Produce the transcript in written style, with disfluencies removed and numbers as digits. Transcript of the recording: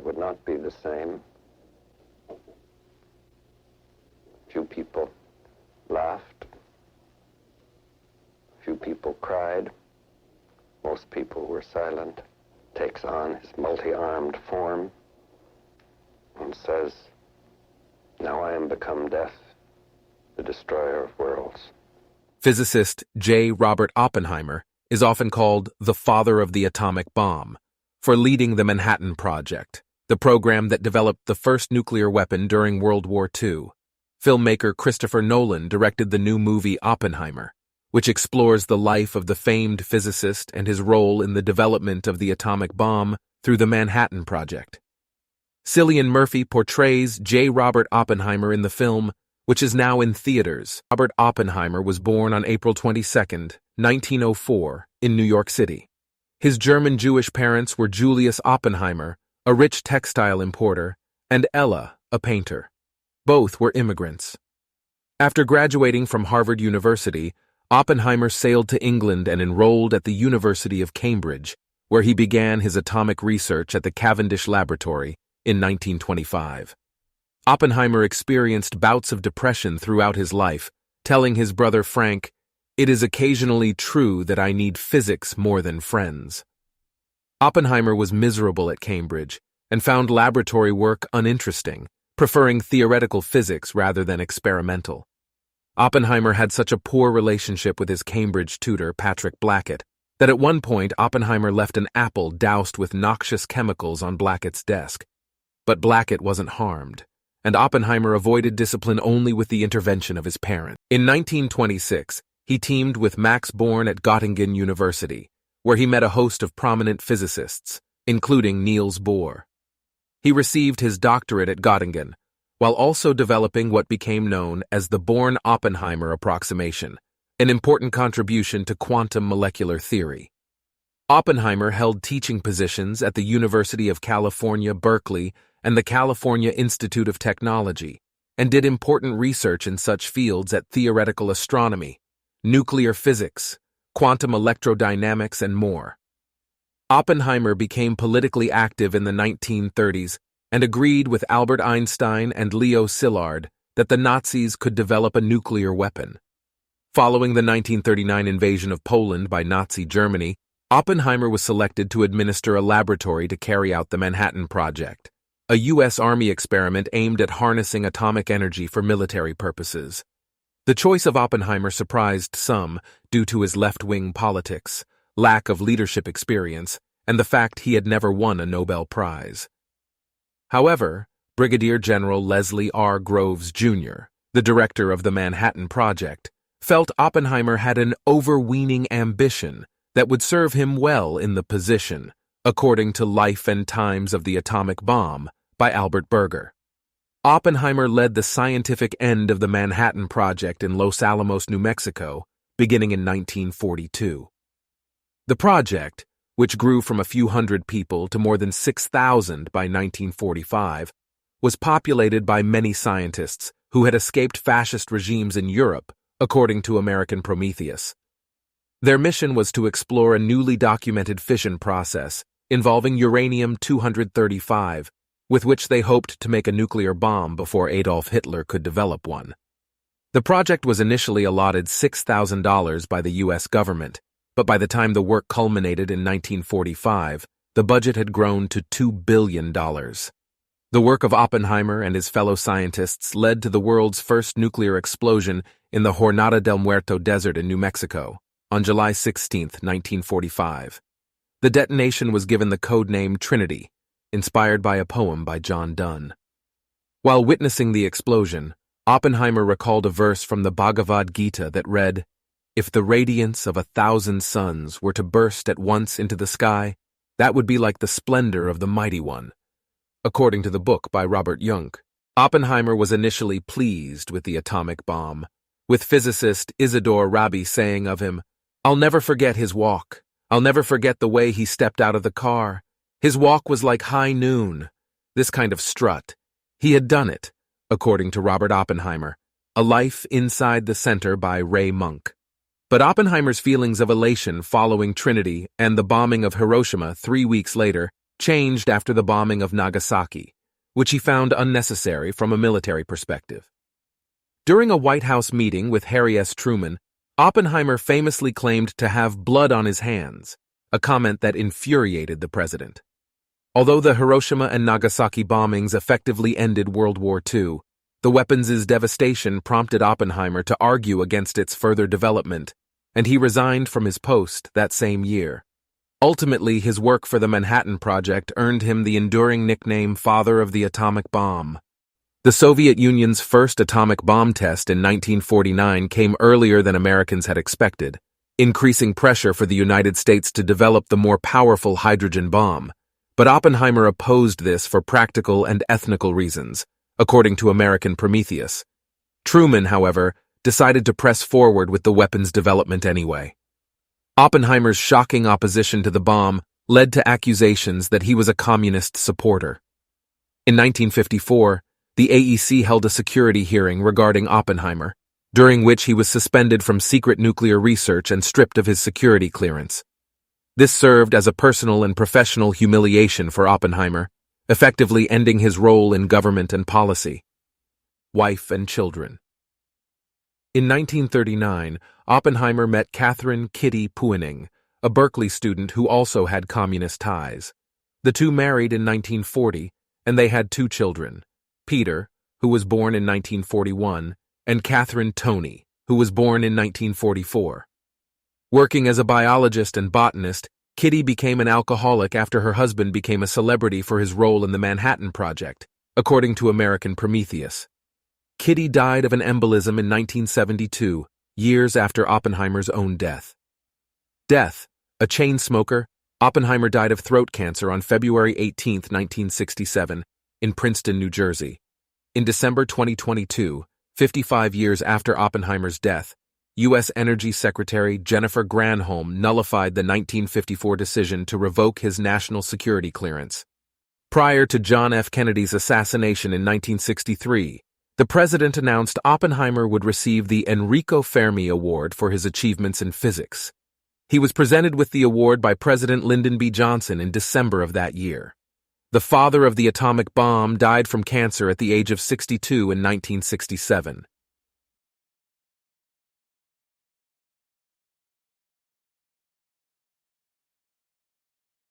world would not be the same. Few people laughed. Few people cried. Most people were silent. Takes on his multi-armed form and says, "Now I am become death, the destroyer of worlds." Physicist J. Robert Oppenheimer is often called the father of the atomic bomb for leading the Manhattan Project, the program that developed the first nuclear weapon during World War II. Filmmaker Christopher Nolan directed the new movie Oppenheimer, which explores the life of the famed physicist and his role in the development of the atomic bomb through the Manhattan Project. Cillian Murphy portrays J. Robert Oppenheimer in the film, which is now in theaters. Robert Oppenheimer was born on April 22, 1904, in New York City. His German-Jewish parents were Julius Oppenheimer, a rich textile importer, and Ella, a painter. Both were immigrants. After graduating from Harvard University, Oppenheimer sailed to England and enrolled at the University of Cambridge, where he began his atomic research at the Cavendish Laboratory in 1925. Oppenheimer experienced bouts of depression throughout his life, telling his brother Frank, "It is occasionally true that I need physics more than friends." Oppenheimer was miserable at Cambridge and found laboratory work uninteresting, preferring theoretical physics rather than experimental. Oppenheimer had such a poor relationship with his Cambridge tutor, Patrick Blackett, that at one point Oppenheimer left an apple doused with noxious chemicals on Blackett's desk. But Blackett wasn't harmed, and Oppenheimer avoided discipline only with the intervention of his parents. In 1926, he teamed with Max Born at Göttingen University, where he met a host of prominent physicists, including Niels Bohr. He received his doctorate at Göttingen, while also developing what became known as the Born-Oppenheimer approximation, an important contribution to quantum molecular theory. Oppenheimer held teaching positions at the University of California, Berkeley, and the California Institute of Technology, and did important research in such fields as theoretical astronomy, nuclear physics, quantum electrodynamics, and more. Oppenheimer became politically active in the 1930s and agreed with Albert Einstein and Leo Szilard that the Nazis could develop a nuclear weapon. Following the 1939 invasion of Poland by Nazi Germany, Oppenheimer was selected to administer a laboratory to carry out the Manhattan Project, a U.S. Army experiment aimed at harnessing atomic energy for military purposes. The choice of Oppenheimer surprised some due to his left-wing politics, lack of leadership experience, and the fact he had never won a Nobel Prize. However, Brigadier General Leslie R. Groves, Jr., the director of the Manhattan Project, felt Oppenheimer had an overweening ambition that would serve him well in the position, according to Life and Times of the Atomic Bomb by Albert Berger. Oppenheimer led the scientific end of the Manhattan Project in Los Alamos, New Mexico, beginning in 1942. The project, which grew from a few hundred people to more than 6,000 by 1945, was populated by many scientists who had escaped fascist regimes in Europe, according to American Prometheus. Their mission was to explore a newly documented fission process involving uranium-235, with which they hoped to make a nuclear bomb before Adolf Hitler could develop one. The project was initially allotted $6,000 by the U.S. government, but by the time the work culminated in 1945, the budget had grown to $2 billion. The work of Oppenheimer and his fellow scientists led to the world's first nuclear explosion in the Jornada del Muerto Desert in New Mexico on July 16, 1945. The detonation was given the code name Trinity, inspired by a poem by John Donne. While witnessing the explosion, Oppenheimer recalled a verse from the Bhagvat Gita that read, "If the radiance of 1,000 suns were to burst at once into the sky, that would be like the splendor of the Mighty One." According to the book by Robert Jungk, Oppenheimer was initially pleased with the atomic bomb, with physicist Isidore Rabi saying of him, "I'll never forget his walk. I'll never forget the way he stepped out of the car. His walk was like high noon. This kind of strut. He had done it," according to Robert Oppenheimer, A Life Inside the Center by Ray Monk. But Oppenheimer's feelings of elation following Trinity and the bombing of Hiroshima 3 weeks later changed after the bombing of Nagasaki, which he found unnecessary from a military perspective. During a White House meeting with Harry S. Truman, Oppenheimer famously claimed to have blood on his hands, a comment that infuriated the president. Although the Hiroshima and Nagasaki bombings effectively ended World War II, the weapons' devastation prompted Oppenheimer to argue against its further development, and he resigned from his post that same year. Ultimately, his work for the Manhattan Project earned him the enduring nickname Father of the Atomic Bomb. The Soviet Union's first atomic bomb test in 1949 came earlier than Americans had expected, increasing pressure for the United States to develop the more powerful hydrogen bomb. But Oppenheimer opposed this for practical and ethnical reasons, according to American Prometheus. Truman, however, decided to press forward with the weapons development anyway. Oppenheimer's shocking opposition to the bomb led to accusations that he was a communist supporter. In 1954, the AEC held a security hearing regarding Oppenheimer, during which he was suspended from secret nuclear research and stripped of his security clearance. This served as a personal and professional humiliation for Oppenheimer, effectively ending his role in government and policy. Wife and children. In 1939, Oppenheimer met Catherine Kitty Puening, a Berkeley student who also had communist ties. The two married in 1940, and they had 2 children, Peter, who was born in 1941, and Catherine Tony, who was born in 1944. Working as a biologist and botanist, Kitty became an alcoholic after her husband became a celebrity for his role in the Manhattan Project, according to American Prometheus. Kitty died of an embolism in 1972, years after Oppenheimer's own death. Death. A chain smoker, Oppenheimer died of throat cancer on February 18, 1967, in Princeton, New Jersey. In December 2022, 55 years after Oppenheimer's death, U.S. Energy Secretary Jennifer Granholm nullified the 1954 decision to revoke his national security clearance. Prior to John F. Kennedy's assassination in 1963, the president announced Oppenheimer would receive the Enrico Fermi Award for his achievements in physics. He was presented with the award by President Lyndon B. Johnson in December of that year. The father of the atomic bomb died from cancer at the age of 62 in 1967.